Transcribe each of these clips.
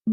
The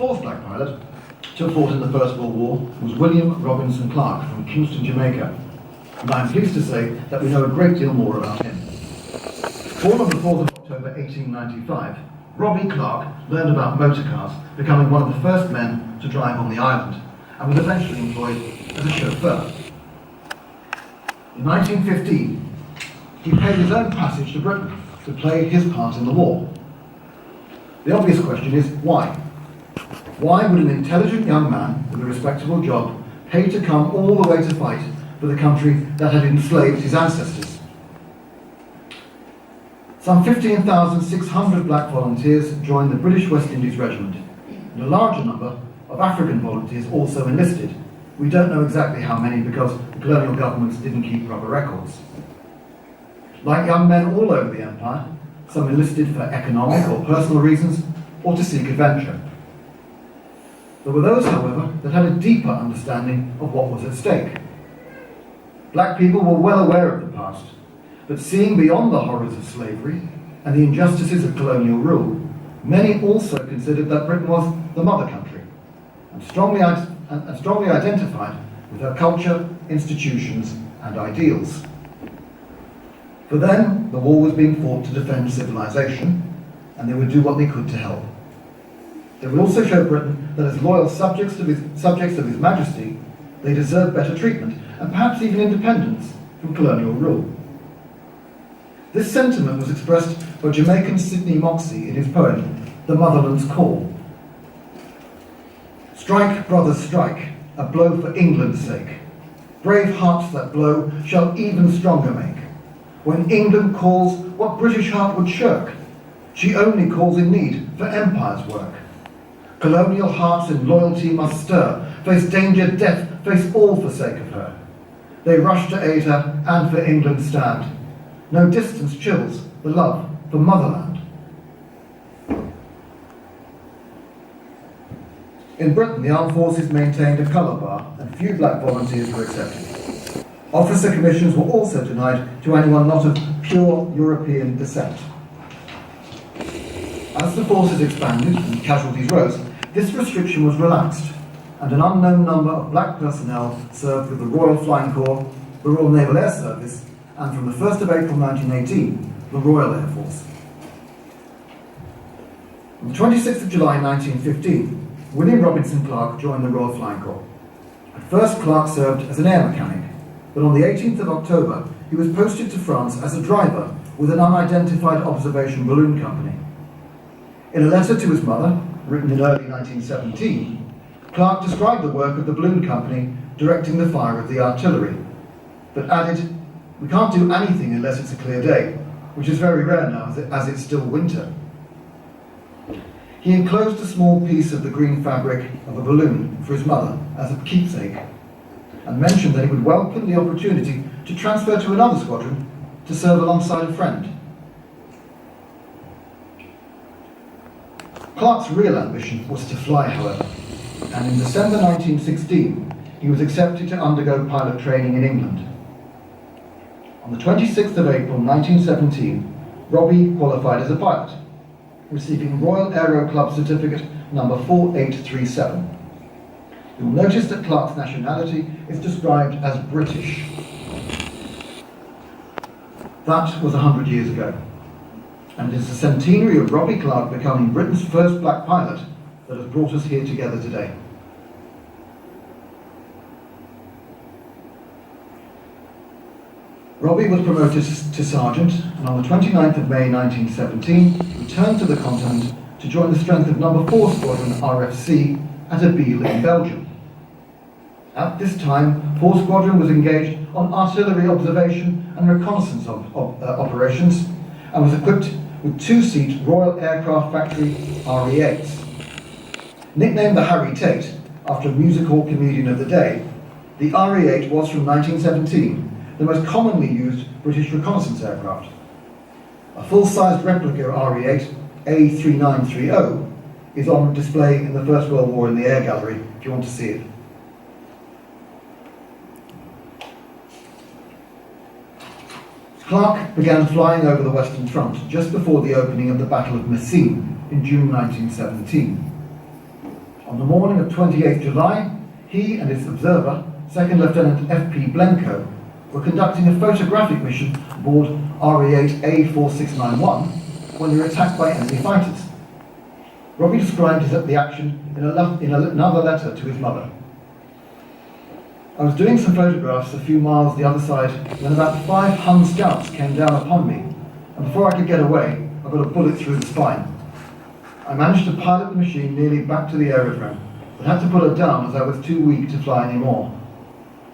fourth black pilot to fought in the First World War was William Robinson Clark from Kingston, Jamaica, and I'm pleased to say that we know a great deal more about him. Born on the 4th of October 1895, Robbie Clark learned about motor cars, becoming one of the first men to drive on the island, and was eventually employed as a chauffeur. In 1915, he paid his own passage to Britain to play his part in the war. The obvious question is, why? Why would an intelligent young man with a respectable job pay to come all the way to fight for the country that had enslaved his ancestors? Some 15,600 black volunteers joined the British West Indies Regiment, and a larger number of African volunteers also enlisted. We don't know exactly how many because the colonial governments didn't keep proper records. Like young men all over the empire, some enlisted for economic or personal reasons, or to seek adventure. There were those, however, that had a deeper understanding of what was at stake. Black people were well aware of the past, but seeing beyond the horrors of slavery and the injustices of colonial rule, many also considered that Britain was the mother country, and strongly identified with her culture, institutions, and ideals. For them, the war was being fought to defend civilization, and they would do what they could to help. They would also show Britain that as loyal subjects of His Majesty, they deserved better treatment, and perhaps even independence from colonial rule. This sentiment was expressed by Jamaican Sidney Moxie in his poem, The Motherland's Call. Strike, brothers, strike, a blow for England's sake. Brave hearts that blow shall even stronger make. When England calls, what British heart would shirk? She only calls in need for empire's work. Colonial hearts in loyalty must stir, face danger, death, face all for sake of her. They rush to aid her and for England stand. No distance chills the love for motherland. In Britain, the armed forces maintained a colour bar and few black volunteers were accepted. Officer commissions were also denied to anyone not of pure European descent. As the forces expanded and casualties rose, this restriction was relaxed, and an unknown number of black personnel served with the Royal Flying Corps, the Royal Naval Air Service, and from the 1st of April 1918, the Royal Air Force. On the 26th of July 1915, William Robinson Clark joined the Royal Flying Corps. At first, Clark served as an air mechanic, but on the 18th of October, he was posted to France as a driver with an unidentified observation balloon company. In a letter to his mother, written in early 1917, Clark described the work of the balloon company directing the fire of the artillery, but added, "We can't do anything unless it's a clear day," which is very rare now as it's still winter. He enclosed a small piece of the green fabric of a balloon for his mother as a keepsake, and mentioned that he would welcome the opportunity to transfer to another squadron to serve alongside a friend. Clark's real ambition was to fly, however, and in December 1916, he was accepted to undergo pilot training in England. On the 26th of April 1917, Robbie qualified as a pilot, receiving Royal Aero Club Certificate number 4837. You'll notice that Clark's nationality is described as British. That was 100 years ago, and it is the centenary of Robbie Clark becoming Britain's first black pilot that has brought us here together today. Robbie was promoted to sergeant, and on the 29th of May 1917 returned to the continent to join the strength of No. 4 Squadron RFC at Abbeville in Belgium. At this time, 4 Squadron was engaged on artillery observation and reconnaissance operations, and was equipped with 2-seat Royal Aircraft Factory RE-8s. Nicknamed the Harry Tate, after a music hall comedian of the day, the RE-8 was from 1917 the most commonly used British reconnaissance aircraft. A full-sized replica RE-8, A3930, is on display in the First World War in the Air Gallery, if you want to see it. Clark began flying over the Western Front just before the opening of the Battle of Messines in June 1917. On the morning of 28 July, he and his observer, Second Lieutenant F.P. Blencoe, were conducting a photographic mission aboard RE-8 A4691 when they were attacked by enemy fighters. Robbie described the action in another letter to his mother. I was doing some photographs a few miles the other side when about 5 Hun scouts came down upon me, and before I could get away, I got a bullet through the spine. I managed to pilot the machine nearly back to the aerodrome, but had to put her down as I was too weak to fly anymore.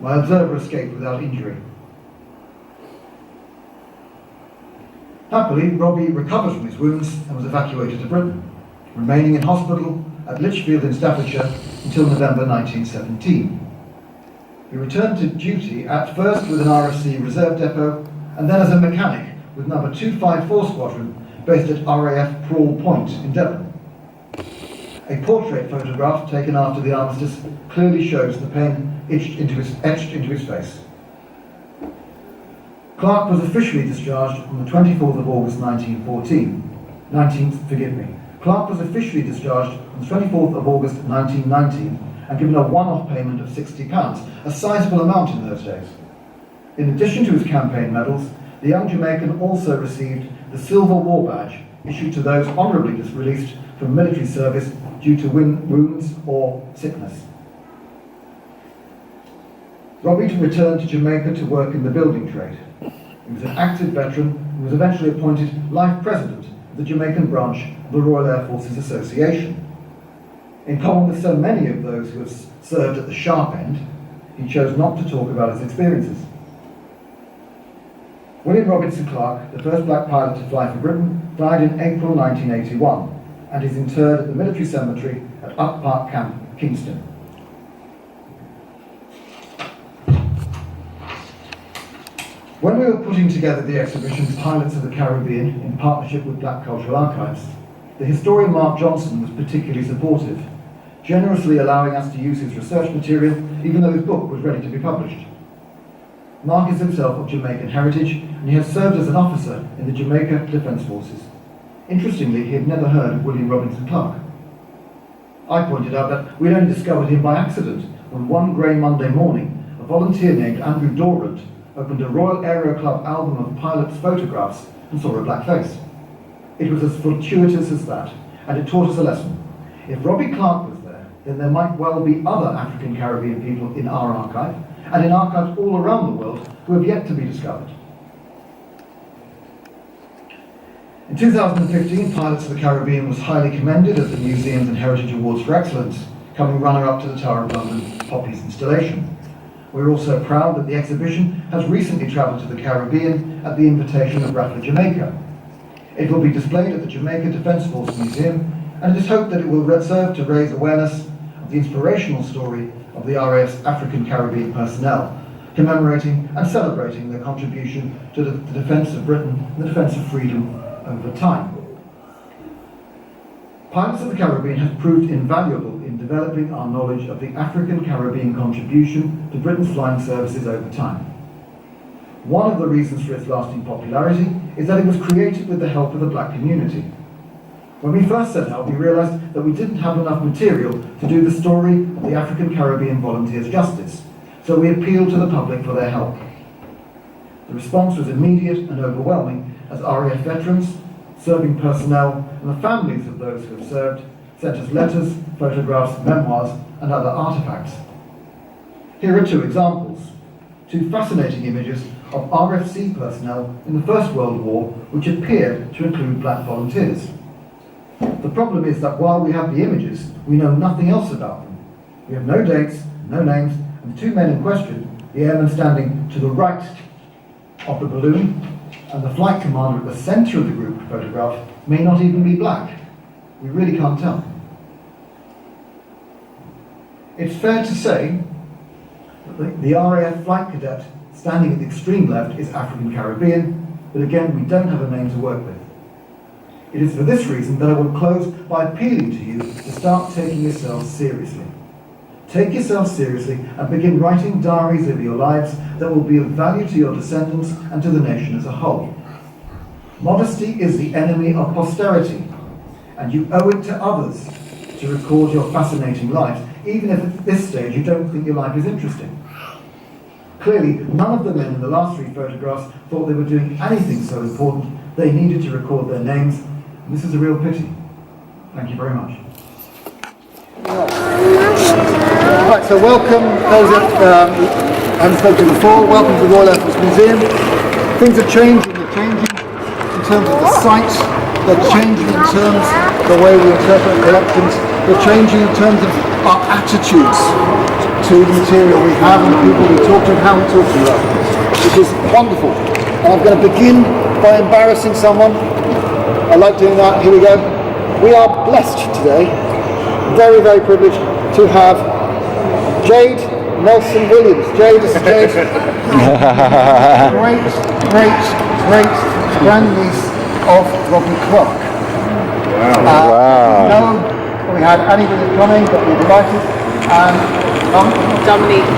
My observer escaped without injury. Happily, Robbie recovered from his wounds and was evacuated to Britain, remaining in hospital at Lichfield in Staffordshire until November 1917. He returned to duty at first with an RFC reserve depot and then as a mechanic with No. 254 Squadron based at RAF Prawle Point in Devon. A portrait photograph taken after the armistice clearly shows the pain etched into his face. Clark was officially discharged on the 24th of August 1914. Clark was officially discharged on the 24th of August 1919 and given a one-off payment of £60, a sizable amount in those days. In addition to his campaign medals, the young Jamaican also received the Silver War Badge, issued to those honourably released from military service due to wounds or sickness. Robbie returned to Jamaica to work in the building trade. He was an active veteran and was eventually appointed Life President of the Jamaican branch of the Royal Air Forces Association. In common with so many of those who have served at the sharp end, he chose not to talk about his experiences. William Robinson Clark, the first black pilot to fly for Britain, died in April 1981 and is interred at the military cemetery at Up Park Camp, Kingston. When we were putting together the exhibition Pilots of the Caribbean in partnership with Black Cultural Archives, the historian Mark Johnson was particularly supportive, generously allowing us to use his research material even though his book was ready to be published. Mark is himself of Jamaican heritage and he has served as an officer in the Jamaica Defence Forces. Interestingly, he had never heard of William Robinson Clark. I pointed out that we'd only discovered him by accident when one grey Monday morning, a volunteer named Andrew Dorrant opened a Royal Aero Club album of pilots' photographs and saw a black face. It was as fortuitous as that, and it taught us a lesson. If Robbie Clark was there, then there might well be other African Caribbean people in our archive, and in archives all around the world who have yet to be discovered. In 2015, Pilots of the Caribbean was highly commended at the Museums and Heritage Awards for Excellence, coming runner-up to the Tower of London Poppies installation. We're also proud that the exhibition has recently travelled to the Caribbean at the invitation of RAFA Jamaica. It will be displayed at the Jamaica Defence Force Museum, and it is hoped that it will serve to raise awareness of the inspirational story of the RAF's African Caribbean personnel, commemorating and celebrating their contribution to the defence of Britain and the defence of freedom over time. Pilots of the Caribbean have proved invaluable in developing our knowledge of the African-Caribbean contribution to Britain's flying services over time. One of the reasons for its lasting popularity is that it was created with the help of the black community. When we first set out, we realised that we didn't have enough material to do the story of the African-Caribbean volunteers justice, so we appealed to the public for their help. The response was immediate and overwhelming as RAF veterans, serving personnel and the families of those who have served sent us letters, photographs, memoirs and other artefacts. Here are two examples, two fascinating images of RFC personnel in the First World War which appear to include black volunteers. The problem is that while we have the images, we know nothing else about them. We have no dates, no names, and the two men in question, the airman standing to the right of the balloon and the flight commander at the centre of the group photograph, may not even be black. We really can't tell. It's fair to say that the RAF flight cadet standing at the extreme left is African-Caribbean, but again, we don't have a name to work with. It is for this reason that I will close by appealing to you to start taking yourselves seriously. Take yourselves seriously and begin writing diaries of your lives that will be of value to your descendants and to the nation as a whole. Modesty is the enemy of posterity, and you owe it to others to record your fascinating lives, even if at this stage you don't think your life is interesting. Clearly, none of the men in the last three photographs thought they were doing anything so important they needed to record their names, and this is a real pity. Thank you very much. Right, so welcome those that haven't spoken before. Welcome to the Royal Air Force Museum. Things are changing. They're changing in terms of the site. They're changing in terms of the way we interpret collections. They're changing in terms of our attitudes to the material we have and the people we talk to and how we talk to them, which is wonderful. And I'm going to begin by embarrassing someone. I like doing that. Here we go. We are blessed today, very, very privileged to have Jade Nelson Williams. Jade, this is Jade. great grandniece of Robbie Clark. Wow. No, we had Annie with us coming, but we're delighted. And Dominique.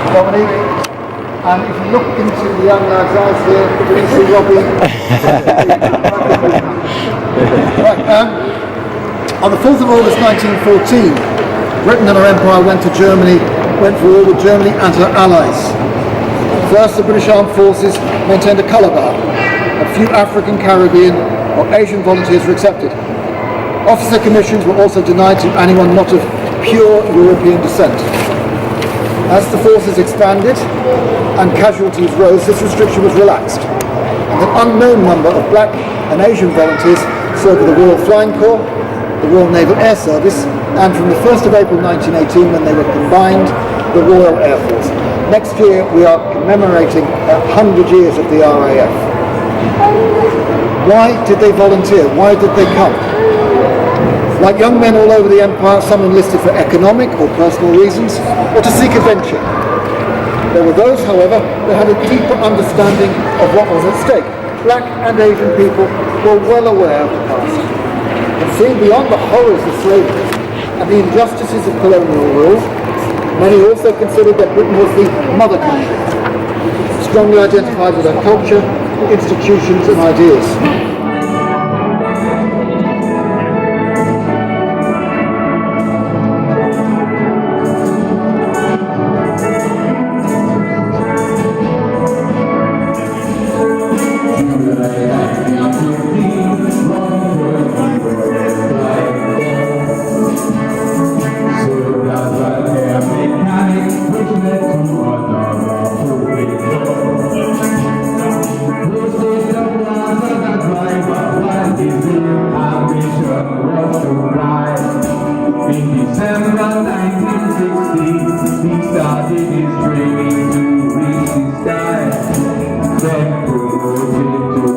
And if you look into the young lad's eyes here, you can see Robbie. Right, on the 4th of August 1914, Britain and her empire went for war with Germany and her allies. First, the British Armed Forces maintained a colour bar. A few African, Caribbean or Asian volunteers were accepted. Officer commissions were also denied to anyone not of pure European descent. As the forces expanded and casualties rose, this restriction was relaxed, and an unknown number of black and Asian volunteers served with the Royal Flying Corps, the Royal Naval Air Service, and from the 1st of April 1918, when they were combined, the Royal Air Force. Next year we are commemorating 100 years of the RAF. Why did they volunteer? Why did they come? Like young men all over the empire, some enlisted for economic or personal reasons, or to seek adventure. There were those, however, that had a deeper understanding of what was at stake. Black and Asian people were well aware of the past. And seeing beyond the horrors of slavery and the injustices of colonial rule, many also considered that Britain was the mother country, strongly identified with her culture, institutions and ideas. Then promoted to